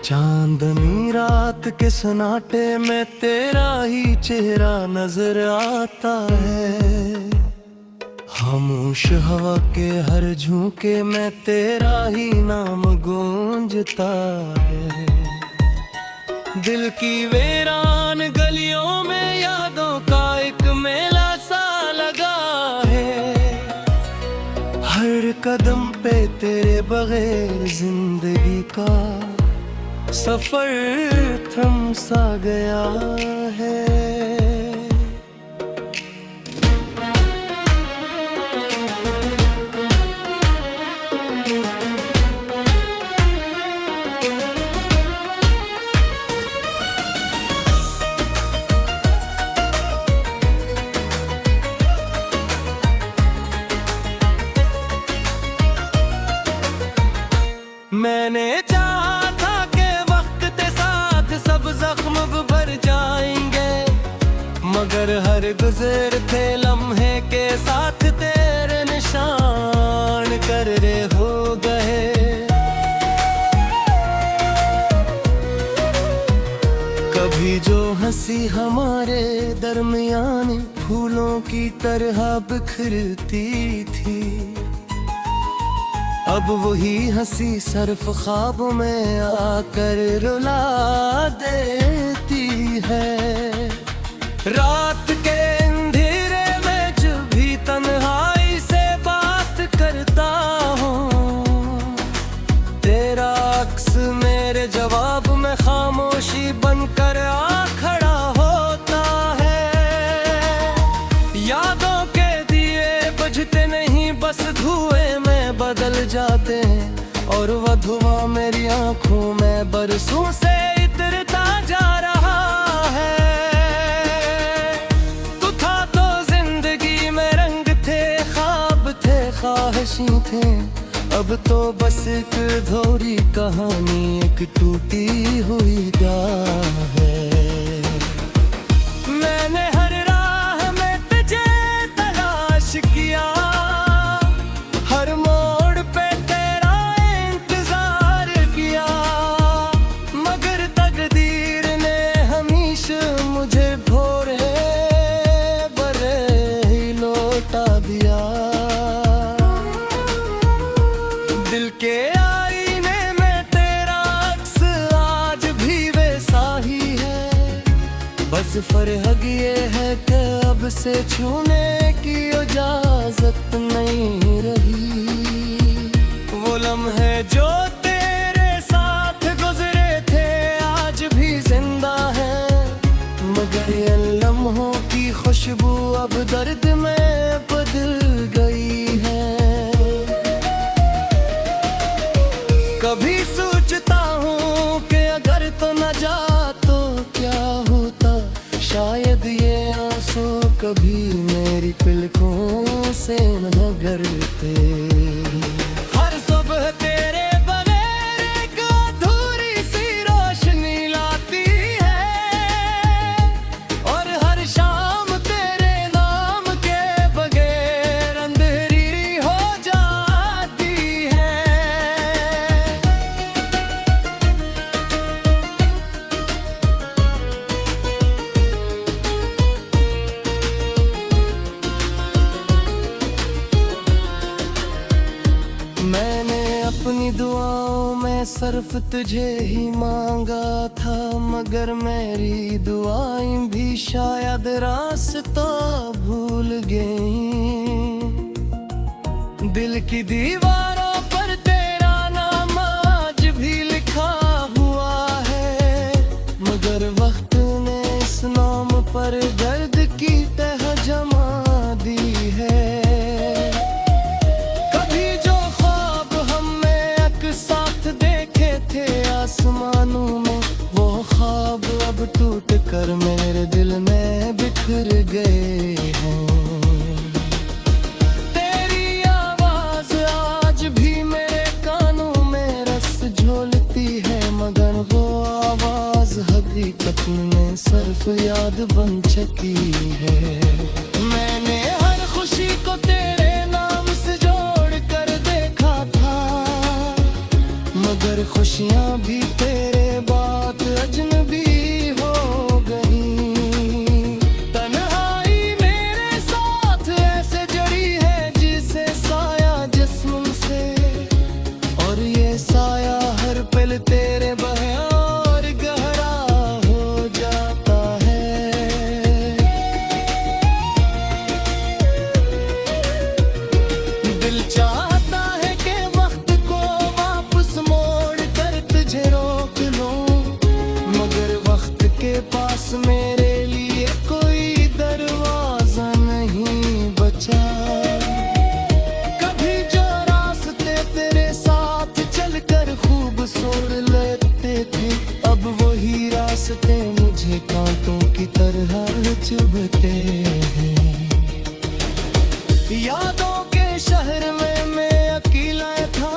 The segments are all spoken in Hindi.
चांदनी रात के सन्नाटे में तेरा ही चेहरा नजर आता है। खामोश हवा के हर झोंके में तेरा ही नाम गूंजता है। दिल की वीरान गलियों में यादों का एक मेला सा लगा है। हर कदम पे तेरे बगैर जिंदगी का सफर थम सा गया है। मैंने चाहा था कि वक्त के साथ सब जख्म भर जाएंगे, मगर हर गुजरते लम्हे के साथ तेरे निशान कररे हो गए। कभी जो हंसी हमारे दरमियान फूलों की तरह बिखरती थी, अब वही हंसी सिर्फ ख्वाबों में आकर रुला देती है। रात के अंधेरे में जब भी तन्हाई से बात करता हूँ, तेरा अक्स मेरे जवाब में खामोशी बनकर आ खड़ा होता है। यादों के दिए बुझते नहीं, बस धुएं में बदल जाते हैं, और वह धुआं मेरी आंखों में बरसों से इतरता जा रहा है। तू था तो जिंदगी में रंग थे, ख्वाब थे, ख्वाहिशें थे, अब तो बस एक अधूरी कहानी, एक टूटी हुई गाह है। मैंने हर राह में तुझे तलाश किया, दिल के आईने में तेरा अक्स आज भी वैसा ही है। बस फर्क ये है कि अब से छूने की इजाजत नहीं रही। वो लम्हे जो तेरे साथ गुजरे थे आज भी जिंदा है, मगर ये लम्हों की खुशबू अब दर्द में बदल गई है। कभी सोचता हूँ कि अगर तो न जा तो क्या होता, शायद ये आंसू कभी मेरी पलकों से न गिरते। हर सुबह तेरे बगैर एक अधूरी सी रोशनी लाती है, और हर शाम तेरे नाम के बगैर अंधेरी हो जाती है। मैंने अपनी दुआओं में सिर्फ तुझे ही मांगा था, मगर मेरी दुआएं भी शायद रास्ता भूल गई। दिल की दीवारों पर तेरा नाम आज भी लिखा हुआ है, मगर वक्त ने इस नाम पर दर्द की तह जमा दी है। आसमानों में वो ख्वाब अब टूट कर मेरे दिल में बिखर गए हैं। तेरी आवाज आज भी मेरे कानों में रस झोलती है, मगर वो आवाज हकीकत में सिर्फ याद बन चुकी है। मैंने हर खुशी को तेरे नाम से जोड़ कर देखा था, मगर खुशियाँ भी तेरे यादों के शहर में मैं अकेला था,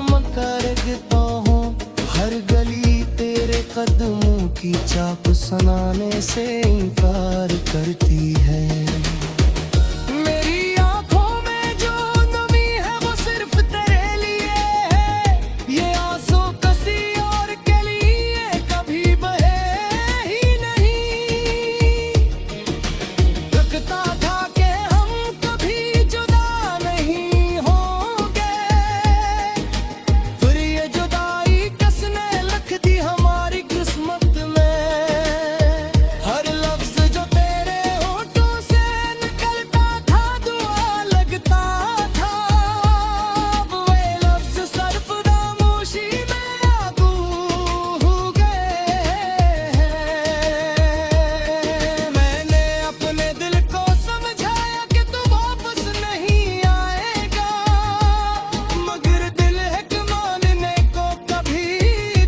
मकरता हूँ हर गली तेरे कदमों की चाप सुनाने से इनकार करती है। मेरी आंखों में जो नमी है वो सिर्फ तेरे लिए है, ये आंसू किसी और के लिए कभी बहे ही नहीं। लगता था कि हम कभी जुदा नहीं होंगे, फिर ये जुदाई किसने लिख दी हमारी किस्मत में। हर लफ्ज जो तेरे होठों से निकलता था दुआ लगता था, अब वे लफ्ज सिर्फ खामोशी में आगू हो गए। मैंने अपने दिल को समझाया कि तू वापस नहीं आएगा, मगर दिल है कि मानने को कभी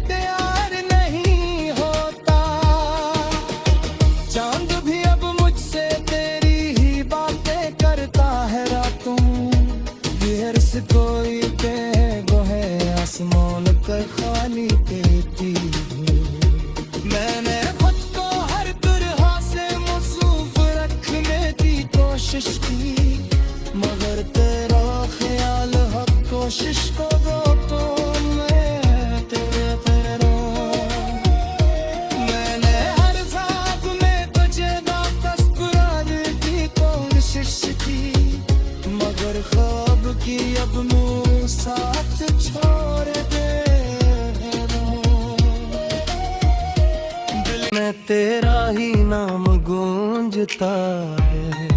तैयार नहीं होता। चांद भी अब मुझसे तेरी ही बातें करता है रातों, ये हर्ष कोई पे वो है आसमान कर खाली कहती हूँ। मैंने खुद को हर तरह से मसरूफ रखने की कोशिश की, मगर तेरा ख्याल हर कोशिश को रोको मैं तेरे पैरों। मैंने हर ख्वाब में तुझे वापस बुलाने की कोशिश की, मगर ख्वाब की अब मुँह साथ छोड़ दे। दिल में तेरा ही नाम गूंजता है,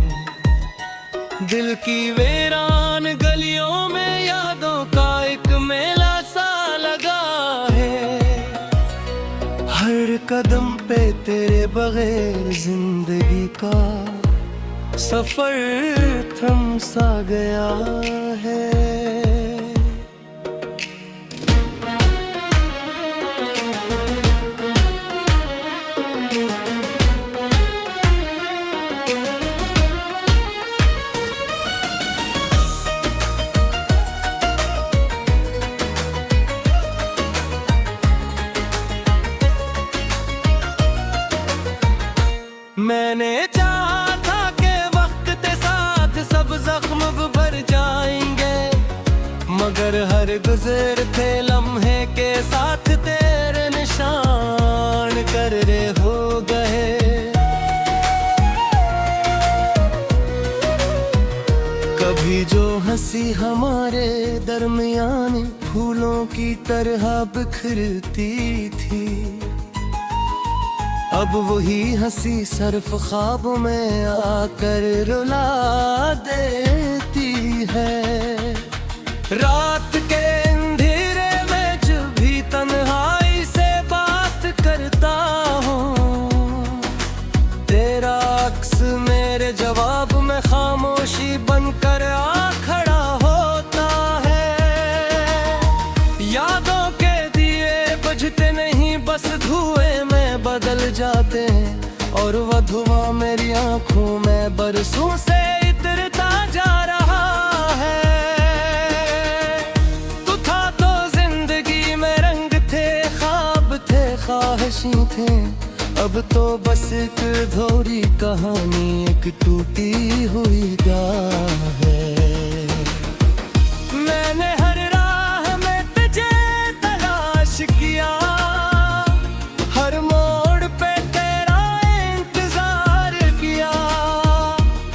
दिल की वीरान गलियों में यादों का एक मेला सा लगा है। हर कदम पे तेरे बगैर जिंदगी का सफर थम सा गया है। मैंने चाहा था कि वक्त के साथ सब जख्म भर जाएंगे, मगर हर गुजरते लम्हे के साथ तेरे निशान कररे हो गए। कभी जो हंसी हमारे दरमियान फूलों की तरह बिखरती थी, अब वही हंसी सिर्फ ख्वाबों में आकर रुला देती है। रात के अंधेरे में जब भी तन्हाई से बात करता हूँ, तेरा अक्स मेरे जवाब में खामोशी बनकर आ खड़ा होता है। यादों के दिए बुझते नहीं, बस धुएं में बदल जाते हैं, और वह धुआं मेरी आंखों में बरसों से इतरता जा रहा है। तू था तो जिंदगी में रंग थे, ख्वाब थे, ख्वाहिशें थे, अब तो बस एक अधूरी कहानी, एक टूटी हुई गाह है। मैंने हर राह में तुझे तलाश किया, हर मोड़ पे तेरा इंतजार किया,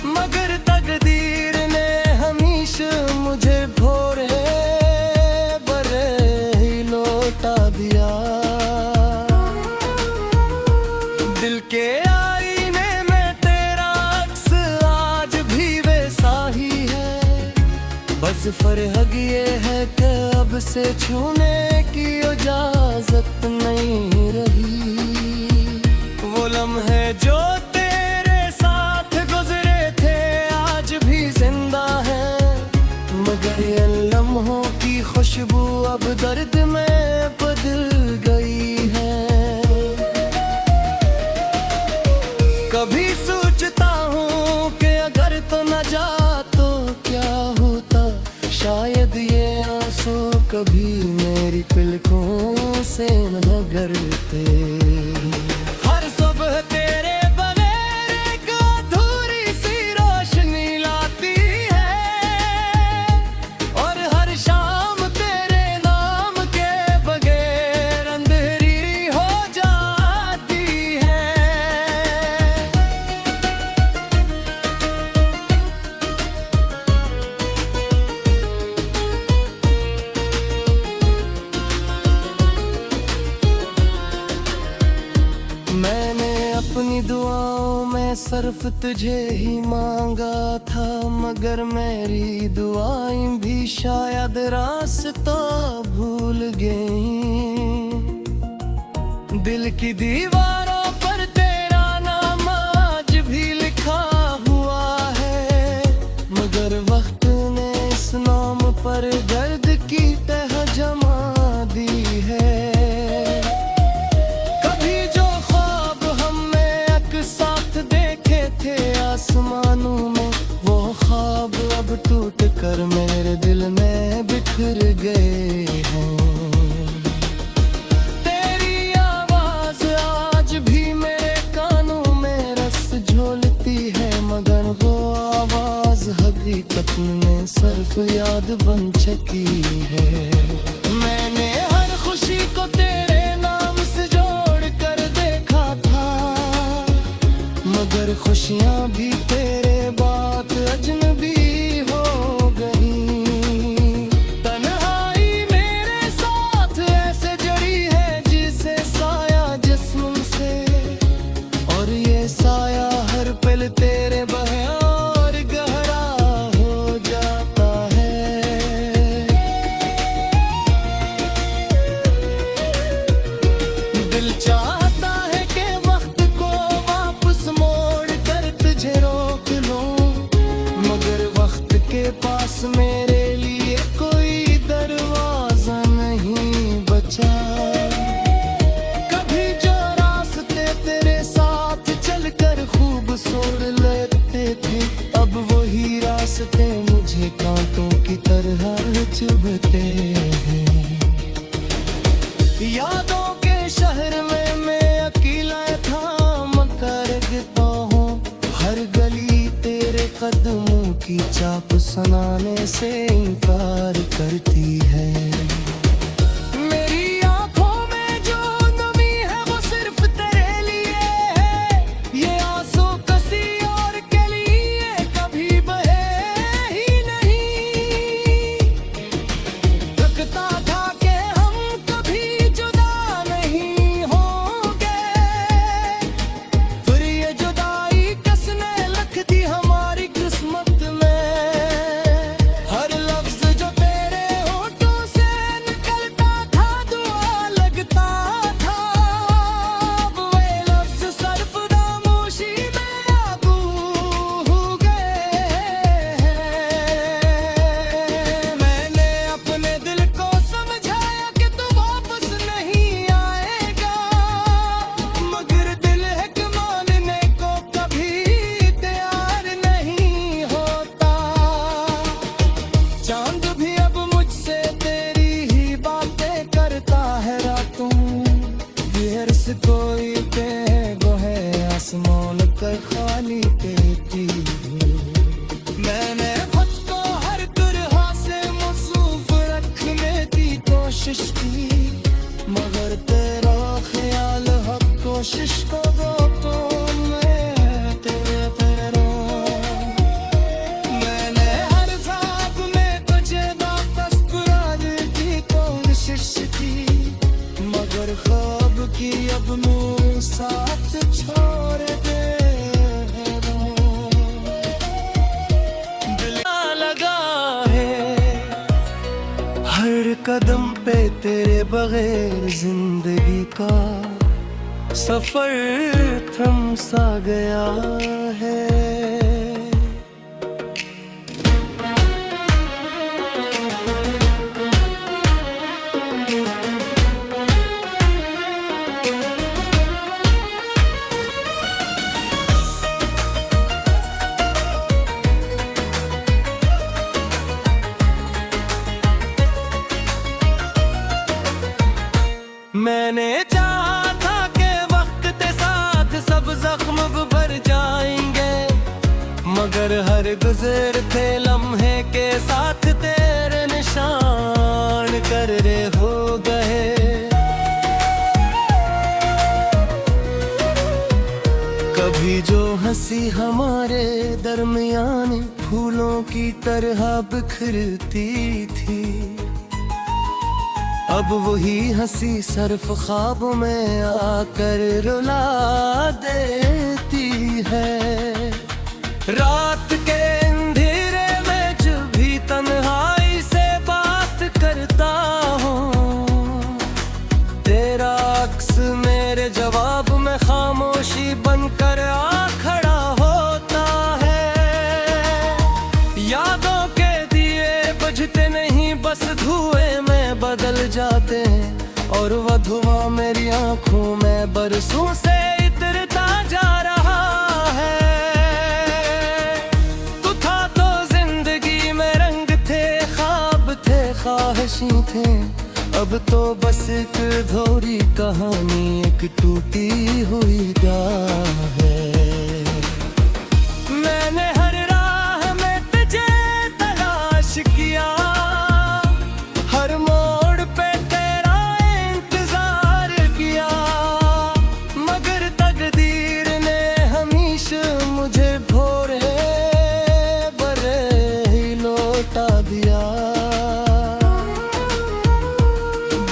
मगर तकदीर ने हमेशा मुझे भोरे बरे ही लौटा दिया। दिल के आईने में तेरा अक्स आज भी वैसा ही है, बस फर्क ये है कि अब से छूने की इजाजत नहीं रही। वो लम्हे जो तेरे साथ गुजरे थे आज भी जिंदा है, मगर ये लम्हों की खुशबू अब दर्द में बदल गई है। कभी सोचता हूँ कि अगर तो न जा तो क्या शायद ये आंसू कभी मेरी पलकों से न गुजरते। हर सुबह तेरे बगैर एक अधूरी सी रोशनी लाती है, और हर शाम तेरे नाम के बगैर अंधेरी हो जाती है। मैंने अपनी दुआओं में सिर्फ तुझे ही मांगा था, मगर मेरी दुआएं भी शायद रास्ता भूल गई। दिल की दीवारों पर तेरा नाम आज भी लिखा हुआ है, मगर वक्त ने इस नाम पर दर्द की तह जमा दी है। आसमानों में वो ख्वाब अब टूट कर मेरे दिल में बिखर गए हैं। तेरी आवाज आज भी मेरे कानों में रस झोलती है, मगर वो आवाज हकीकत में सिर्फ याद बन चुकी है। मैंने हर खुशी को तेरे नाम से जोड़ कर देखा था, मगर खुशियाँ भी तेरे बात अजनबी हो गई। तन्हाई मेरे साथ ऐसे जड़ी है जिसे साया जिस्म से, और ये साया हर पल तेरे बहे और गहरा हो जाता है। दिल चाहता है कि वक्त को वापस मोड़ कर तुझे रोक लूं, मगर वक्त के पास मेरे लिए कोई दरवाजा नहीं बचा। कभी जो रास्ते तेरे साथ चलकर खूब सोच लेते थे, अब वही रास्ते मुझे कांटों की तरह चुभते हैं। यादों के शहर में मैं अकेला था, मकरता हूँ हर गली तेरे कदमों की चाप सुनाने से इनकार करती है। मेरी आंखों में जो नमी है वो सिर्फ तेरे लिए है, ये आंसू किसी और के लिए कभी बहे ही नहीं। लगता था कि हम कभी जुदा नहीं होंगे, फिर ये जुदाई कसने लग दी हमारी किस्मत में। हर लफ्ज जो तेरे होठों से निकलता था दुआ लगता था, अब वे लफ्ज सिर्फ खामोशी में आगू हो गए। मैंने अपने दिल को समझाया कि तू वापस नहीं आएगा, मगर दिल है कि मानने को कभी तैयार नहीं होता। चांद भी अब मुझसे तेरी ही बातें करता है रातों, विहर्स कोई बेगो है आसमान कर खाली कहती हूँ। मैंने खुद को हर तरह से मसरूफ रखने की कोशिश की, मगर तेरा ख्याल हर कोशिश को दो तो मैं तेरे पैरों। मैंने हर ख्वाब में तुझे वापस बुलाने की कोशिश की, मगर ख्वाब की अब मुँह साथ छोड़ दे दो। दिल लगा है हर कदम पे तेरे बगैर जिंदगी का सफर थम सा गया है। गुजर थे लम्हे के साथ तेरे निशान कर रे हो गए। कभी जो हंसी हमारे दरमियान फूलों की तरह बिखरती थी, अब वही हंसी सिर्फ ख्वाबों में आकर रुला देती है। रात के अंधेरे में जब भी तन्हाई से बात करता हूँ, तेरा अक्स मेरे जवाब में खामोशी बनकर आ खड़ा होता है। यादों के दिए बुझते नहीं, बस धुएं में बदल जाते हैं और वह धुआं मेरी आंखों में बरसों से इतरता जा रहा है। तू था तो जिंदगी में रंग थे, ख्वाब थे, ख्वाहिशी थे, अब तो बस एक अधूरी कहानी, एक टूटी हुई राह है। मैंने हर राह में तुझे तलाश किया, हर मोड़ पे तेरा इंतजार किया, मगर तकदीर ने हमेशा मुझे भोरे बरे ही लौटा दिया।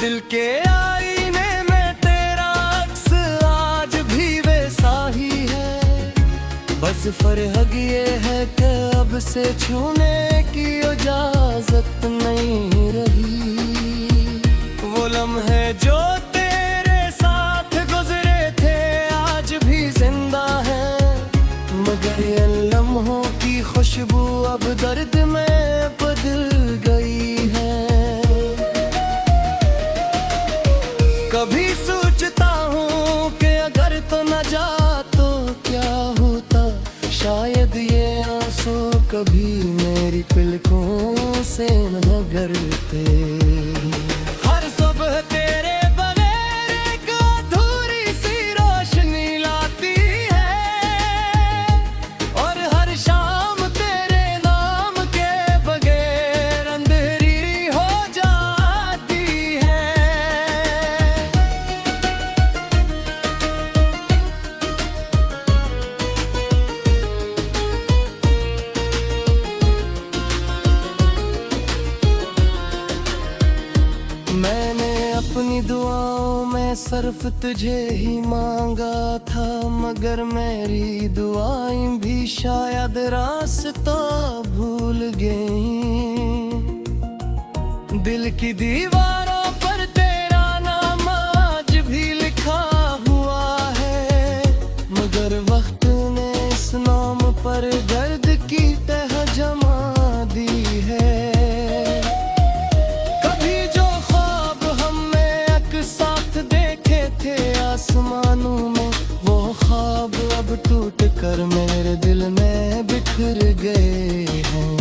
दिल के आईने में तेरा अक्स आज भी वैसा ही है, बस फर्क ये है कि अब से छूने की इजाजत नहीं रही। वो लम्हे जो तेरे साथ गुजरे थे आज भी जिंदा है, मगर ये लम्हों की खुशबू अब दर्द में बदल गई है। कभी सोचता हूँ कि अगर तो न जा तो क्या होता, शायद ये आंसू कभी मेरी पलकों से न गिरते। हर सुबह तेरे बगैर एक अधूरी सी रोशनी लाती है, और हर शाम तेरे नाम के बगैर अंधेरी हो जाती है। मैंने अपनी दुआओं में सिर्फ तुझे ही मांगा था, मगर मेरी दुआएं भी शायद रास्ता भूल गई। दिल की दीवारों पर तेरा नाम आज भी लिखा हुआ है, मगर वक्त ने इस नाम पर दर्द की तह जमा दी है। आसमानों में वो ख्वाब अब टूट कर मेरे दिल में बिखर गए हैं।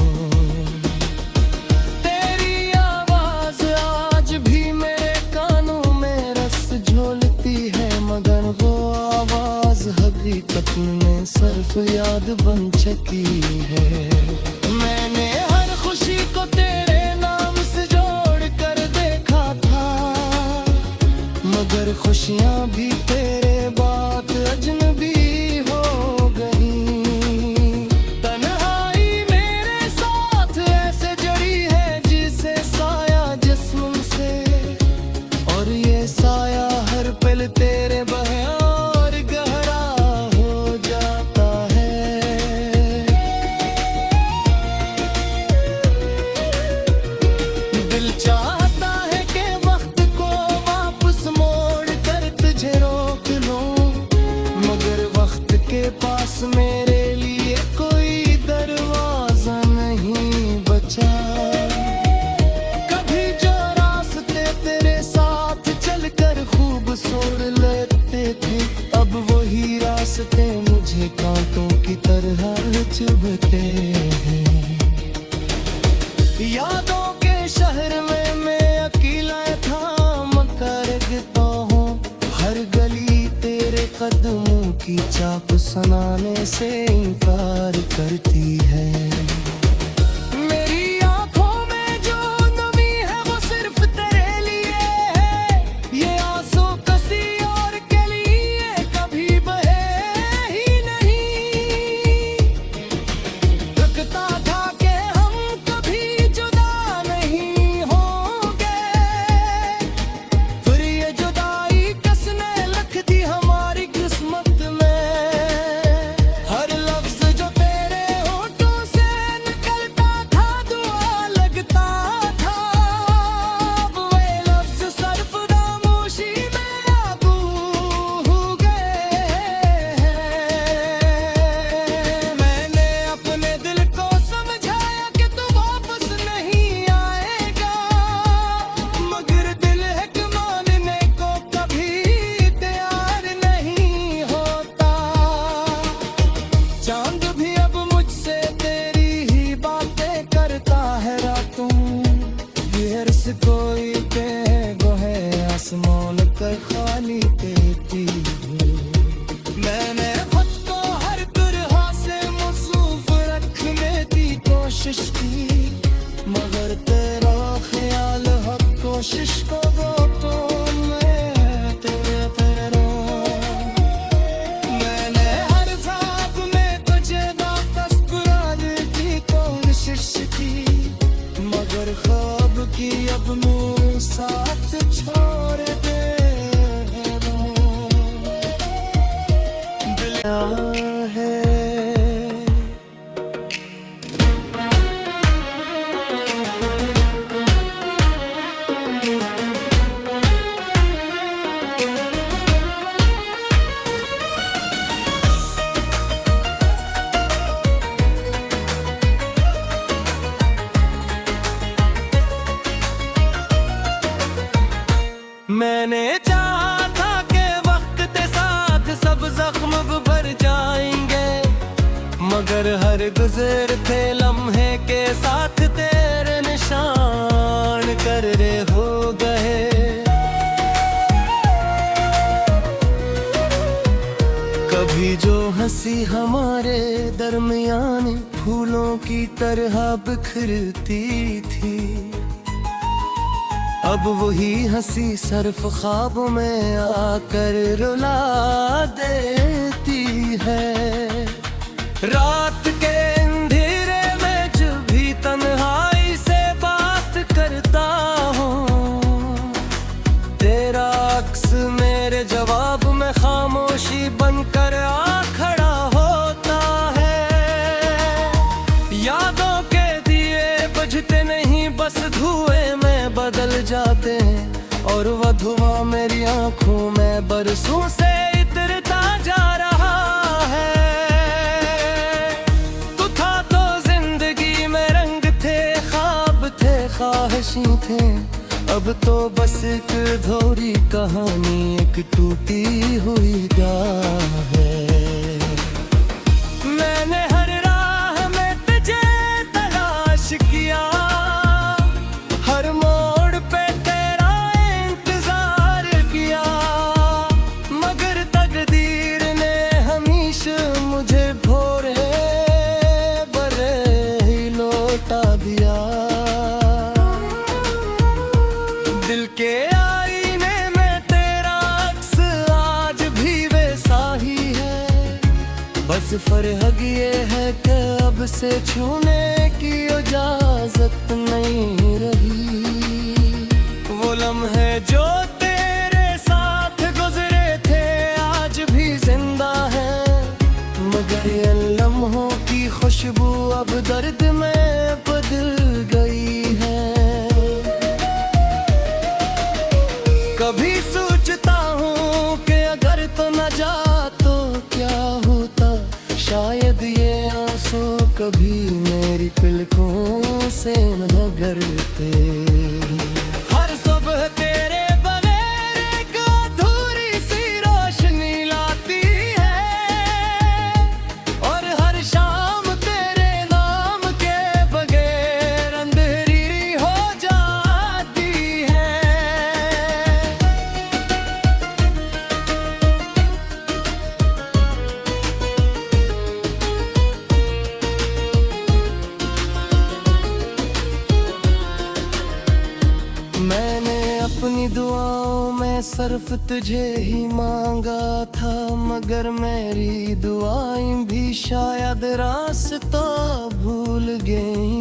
तेरी आवाज आज भी मेरे कानों में रस झोलती है, मगर वो आवाज हकीकत में सिर्फ याद बन चुकी है। मैंने हर खुशी को तेरे नाम से जोड़ कर देखा था, मगर खुशियाँ भी तेरे बात अजनबी हो गई। तन्हाई मेरे साथ ऐसे जड़ी है जिसे साया जिस्म से, और ये साया हर पल तेरे बहे और गहरा हो जाता है। दिल चाहता है कि वक्त को वापस मोड़ कर तुझे रोक लूं, मगर वक्त के पास मेरे लिए कोई दरवाजा नहीं बचा। कभी जो रास्ते तेरे साथ चलकर खूब सोच लेते थे, अब वही रास्ते मुझे कांटों की तरह चुभते हैं। यादों के शहर में मैं अकेला था, मकरता हूँ हर गली तेरे कदमों की चाप सुनाने से इनकार करती है। मगर तेरा ख्याल हर कोशिश को दो तो मैं तेरे पैरों। मैंने हर ख्वाब में तुझे वापस बुलाने की कोशिश की, मगर ख्वाब की अब मेरे साथ छोड़ दे। दिल है मैंने चाहा था कि वक्त के साथ सब जख्म भर जाएंगे, मगर हर गुजरते लम्हे के साथ तेरे निशान कररे हो गए। कभी जो हंसी हमारे दरमियान फूलों की तरह बिखरती थी, अब वही हंसी सिर्फ ख्वाबों में आकर रुला देती है। रात के अंधेरे में जब भी तन्हाई से बात करता हूँ, तेरा अक्स मेरे जवाब में खामोशी बनकर आ खड़ा होता है। यादों के दिए बुझते नहीं, बस धुएं में बदल जाते हैं, और वह धुआं मेरी आंखों में बरसों से इतरता जा रहा है। तू था तो जिंदगी में रंग थे, ख्वाब थे, ख्वाहिशी थे, अब तो बस एक अधूरी कहानी, एक टूटी हुई गाह है। मैंने हर राह में तुझे तलाश किया, हर मोड़ पे तेरा इंतजार किया, मगर तकदीर ने हमेशा मुझे भोरे बरे ही लौटा दिया। दिल के आईने में तेरा अक्स आज भी वैसा ही है, बस फर्क ये है कि अब से छूने की इजाजत नहीं रही। वो लम्हे जो तेरे साथ गुजरे थे आज भी जिंदा है, मगर ये लम्हों की खुशबू अब दर्द में बदल गई है। कभी सोचता हूँ कि अगर तो न जा तो क्या होता, शायद ये आंसू कभी मेरी पलकों से न गुजरते। हर सुबह तेरे बगैर एक अधूरी सी रोशनी लाती है, और हर शाम तेरे नाम के बगैर अंधेरी हो जाती है। मैंने अपनी दुआओं में सिर्फ तुझे ही मांगा था, मगर मेरी दुआएं भी शायद रास्ता भूल गई।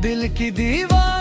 दिल की दीवार